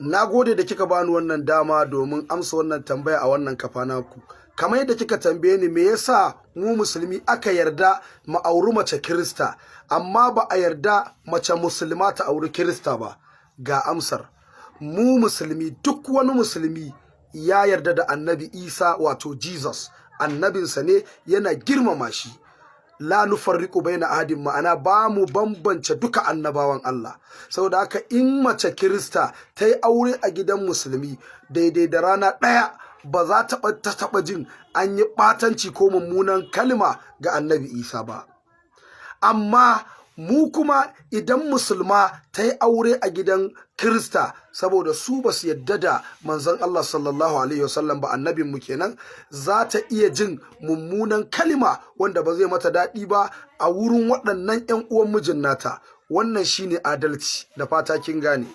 Na gode da kika bani wannan dama domin amsa wannan tambaya a wannan kafa naku. Kamar yadda kika tambaye ni me yasa mu musulmi aka yarda mu auri mace Kirista amma ba a yarda mace musulma ta auri Kirista ba. Ga amsar. Mu musulmi, duk wani musulmi ya yarda da Annabi Isa wato Jesus. Annabinsa ne, yana girmama shi. La nufarriqu baina ahadin, ma'ana ba mu bambance duka annabawan Allah. Saboda haka in mace Kirista ta yi aure a gidan musulmi daidai da rana ɗaya ba za ta taɓa jin an yi ɓatanci ko mummunan kalma ga Annabi Isa ba. Amma mu kuma idan musulma ta yi aure a gidan Kirista, saboda su ba su yadda da manzon Allah sallallahu alaihi wasallam ba, annabin mu kenan, za ta iya jin mummunan kalima wanda ba zai mata daɗi ba a wurin waɗannan 'yan uwan mijin nata. Wannan shine adalci, da fata kin gane.